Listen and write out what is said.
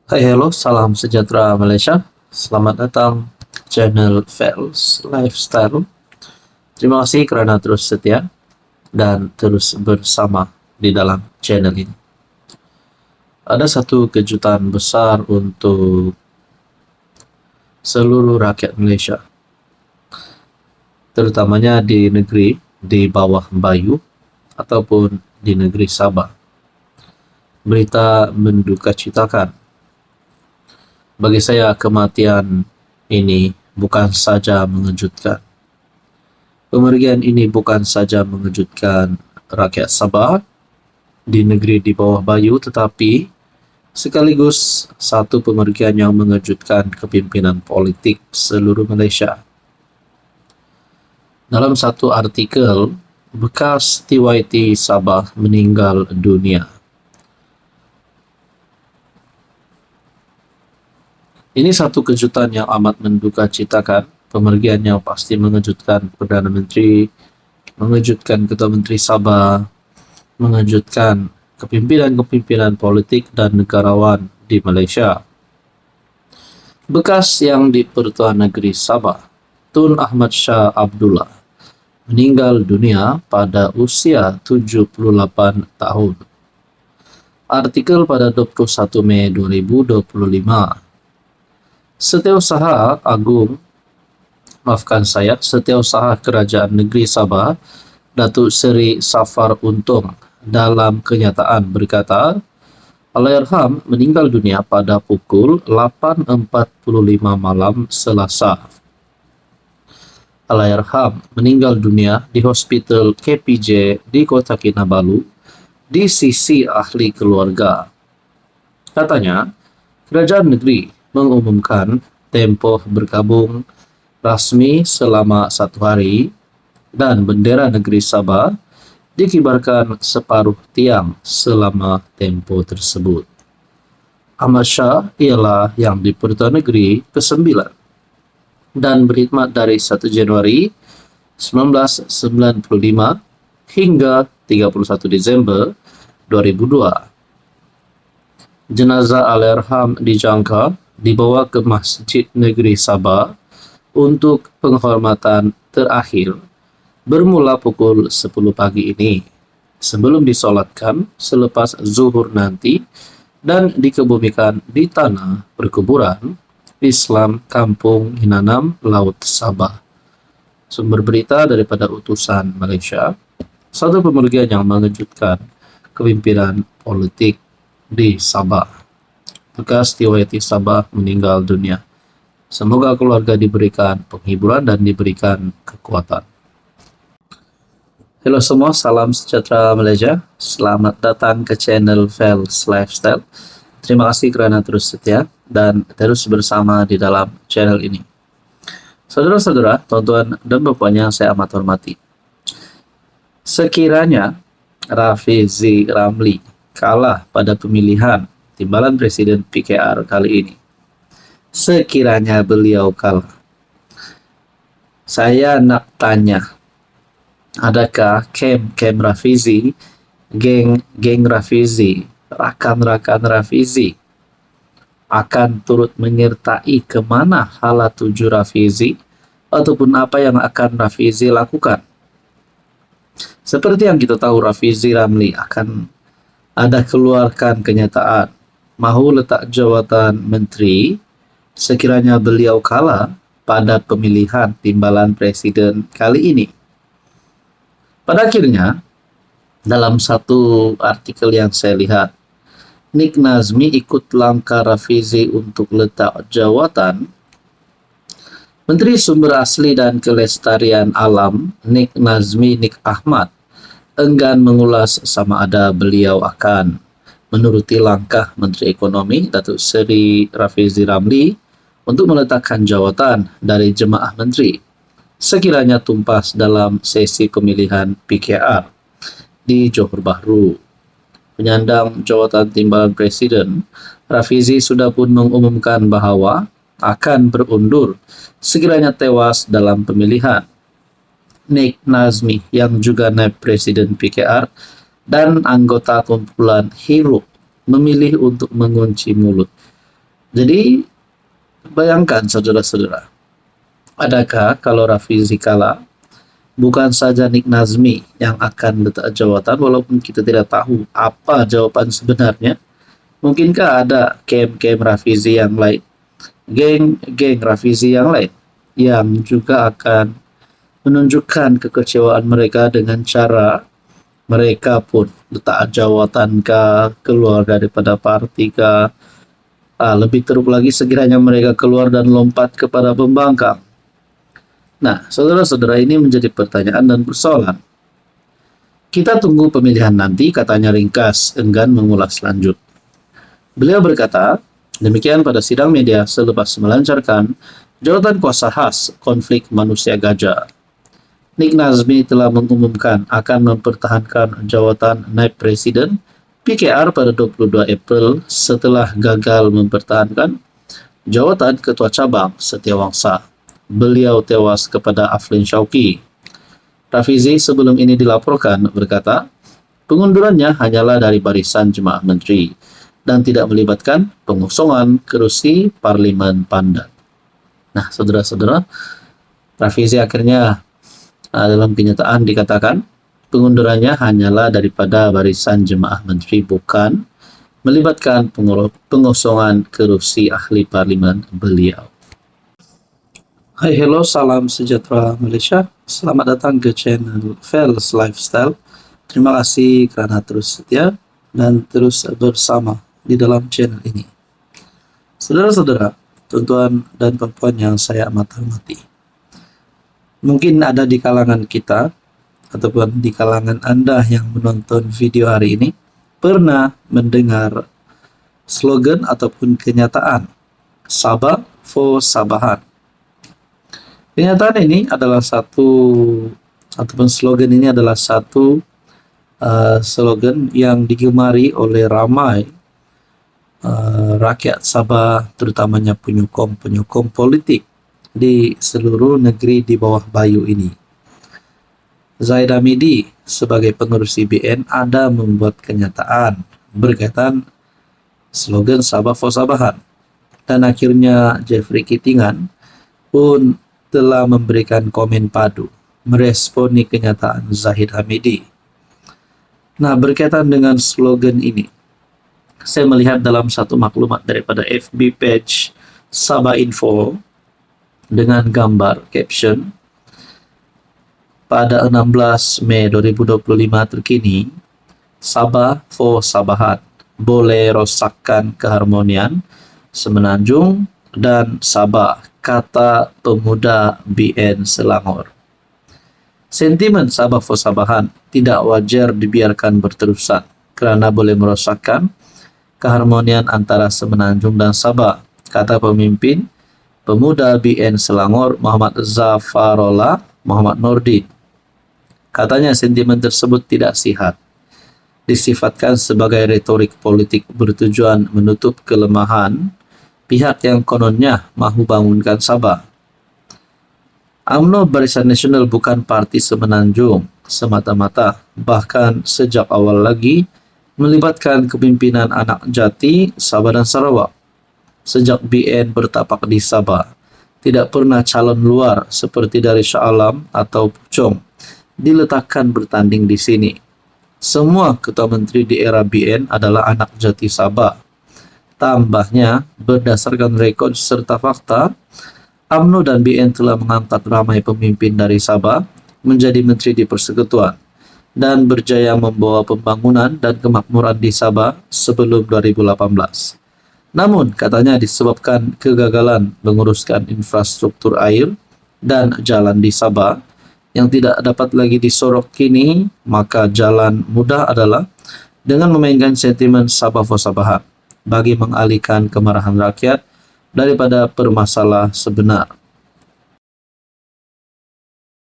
Hai, hello, salam sejahtera Malaysia. Selamat datang channel Fels Lifestyle. Terima kasih kerana terus setia dan terus bersama di dalam channel ini. Ada satu kejutan besar untuk seluruh rakyat Malaysia, terutamanya di negeri di bawah Bayu ataupun di negeri Sabah. Berita mendukacitakan. Bagi saya, kematian ini bukan saja mengejutkan. Pemergian ini bukan saja mengejutkan rakyat Sabah di negeri di bawah Bayu, tetapi sekaligus satu pemergian yang mengejutkan kepimpinan politik seluruh Malaysia. Dalam satu artikel, bekas TYT Sabah meninggal dunia. Ini satu kejutan yang amat mendukacitakan. Pemergian yang pasti mengejutkan Perdana Menteri, mengejutkan Ketua Menteri Sabah, mengejutkan kepimpinan-kepimpinan politik dan negarawan di Malaysia. Bekas yang di-Pertuan Negeri Sabah, Tun Ahmad Shah Abdullah, meninggal dunia pada usia 78 tahun. Artikel pada 21 Mei 2025. Setiausaha Kerajaan Negeri Sabah, Datuk Seri Safar Untung, dalam kenyataan berkata, Allahyarham meninggal dunia pada pukul 8.45 malam Selasa. Allahyarham meninggal dunia di Hospital KPJ di Kota Kinabalu di sisi ahli keluarga. Katanya, Kerajaan Negeri mengumumkan tempoh berkabung rasmi selama 1 hari dan bendera negeri Sabah dikibarkan separuh tiang selama tempoh tersebut. Ahmad Shah ialah yang di-Pertuan Negeri ke-9 dan berkhidmat dari 1 Januari 1995 hingga 31 Disember 2002. Jenazah Allahyarham dijangka dibawa ke Masjid Negeri Sabah untuk penghormatan terakhir bermula pukul 10 pagi ini sebelum disolatkan selepas zuhur nanti dan dikebumikan di tanah perkuburan Islam Kampung Hinanam, Laut Sabah. Sumber berita daripada Utusan Malaysia. Satu pemergian yang mengejutkan kepimpinan politik di Sabah. Bekas TYT Sabah meninggal dunia. Semoga keluarga diberikan penghiburan dan diberikan kekuatan. Halo semua, salam sejahtera Malaysia. Selamat datang ke channel Fels Lifestyle. Terima kasih kerana terus setia dan terus bersama di dalam channel ini. Saudara-saudara, tuan-tuan dan puan yang saya amat hormati. Sekiranya Rafizi Ramli kalah pada pemilihan Timbalan Presiden PKR kali ini. Sekiranya beliau kalah, saya nak tanya, adakah kem Rafizi, geng Rafizi, rakan-rakan Rafizi akan turut menyertai ke mana hala tuju Rafizi ataupun apa yang akan Rafizi lakukan? Seperti yang kita tahu, Rafizi Ramli akan ada keluarkan kenyataan mahu letak jawatan menteri sekiranya beliau kalah pada pemilihan Timbalan Presiden kali ini. Pada akhirnya, dalam satu artikel yang saya lihat, Nik Nazmi ikut langkah Rafizi untuk letak jawatan. Menteri Sumber Asli dan Kelestarian Alam Nik Nazmi Nik Ahmad enggan mengulas sama ada beliau akan menuruti langkah Menteri Ekonomi Datuk Seri Rafizi Ramli untuk meletakkan jawatan dari jemaah menteri sekiranya tumpas dalam sesi pemilihan PKR di Johor Bahru. Penyandang jawatan Timbalan Presiden, Rafizi sudah pun mengumumkan bahawa akan berundur sekiranya tewas dalam pemilihan. Nik Nazmi yang juga naib Presiden PKR dan anggota kumpulan Hero memilih untuk mengunci mulut Jadi bayangkan saudara-saudara, adakah kalau Rafizi kalah, bukan saja Nick Nazmi yang akan letak jawatan walaupun kita tidak tahu apa jawaban sebenarnya. Mungkinkah ada kem-kem Rafizi yang lain, geng Rafizi yang lain yang juga akan menunjukkan kekecewaan mereka dengan cara mereka pun letak jawatan kah, keluar daripada parti kah. Lebih teruk lagi sekiranya mereka keluar dan lompat kepada pembangkang. Nah, saudara-saudara, ini menjadi pertanyaan dan persoalan. Kita tunggu pemilihan nanti, katanya ringkas, enggan mengulas lanjut. Beliau berkata, demikian pada sidang media selepas melancarkan jawatan kuasa khas konflik manusia gajah. Nick Nazmi telah mengumumkan akan mempertahankan jawatan naib presiden PKR pada 22 April setelah gagal mempertahankan jawatan ketua cabang Setiawangsa. Beliau tewas kepada Aflin Shauki. Rafizi sebelum ini dilaporkan berkata, pengundurannya hanyalah dari barisan jemaah menteri dan tidak melibatkan pengosongan kerusi Parlimen Pandan. Nah, saudara-saudara, Rafizi akhirnya dalam kenyataan dikatakan pengundurannya hanyalah daripada barisan jemaah menteri, bukan melibatkan pengosongan kerusi ahli parlimen beliau. Hai, hello, salam sejahtera Malaysia. Selamat datang ke channel Fels Lifestyle. Terima kasih kerana terus setia dan terus bersama di dalam channel ini. Saudara-saudara, tuan-tuan dan puan-puan yang saya amat hormati, mungkin ada di kalangan kita ataupun di kalangan Anda yang menonton video hari ini pernah mendengar slogan ataupun kenyataan Sabah for Sabahan. Kenyataan ini adalah slogan ini adalah satu slogan yang digemari oleh ramai rakyat Sabah, terutamanya penyokong politik di seluruh negeri di bawah bayu ini. Zahid Hamidi sebagai pengurus CBN ada membuat kenyataan berkaitan slogan Sabah for Sabahan, dan akhirnya Jeffrey Kitingan pun telah memberikan komen padu meresponi kenyataan Zahid Hamidi. Nah, berkaitan dengan slogan ini, saya melihat dalam satu maklumat daripada FB page Sabah Info dengan gambar caption, pada 16 Mei 2025 terkini, Sabah for Sabahan boleh rosakkan keharmonian Semenanjung dan Sabah, kata pemuda BN Selangor. Sentimen Sabah for Sabahan tidak wajar dibiarkan berterusan kerana boleh merosakkan keharmonian antara Semenanjung dan Sabah, kata pemimpin pemuda BN Selangor Muhammad Zafarullah Muhammad Nordin. Katanya sentimen tersebut tidak sihat, disifatkan sebagai retorik politik bertujuan menutup kelemahan pihak yang kononnya mahu bangunkan Sabah. UMNO Barisan Nasional bukan parti Semenanjung semata-mata, bahkan sejak awal lagi melibatkan kepimpinan anak jati Sabah dan Sarawak. Sejak BN bertapak di Sabah, tidak pernah calon luar seperti dari Shah Alam atau Puchong diletakkan bertanding di sini. Semua ketua menteri di era BN adalah anak jati Sabah. Tambahnya, berdasarkan rekod serta fakta, UMNO dan BN telah mengangkat ramai pemimpin dari Sabah menjadi menteri di persekutuan dan berjaya membawa pembangunan dan kemakmuran di Sabah sebelum 2018. Namun, katanya disebabkan kegagalan menguruskan infrastruktur air dan jalan di Sabah yang tidak dapat lagi disorok kini, maka jalan mudah adalah dengan memainkan sentimen Sabah for Sabahan bagi mengalihkan kemarahan rakyat daripada permasalah sebenar.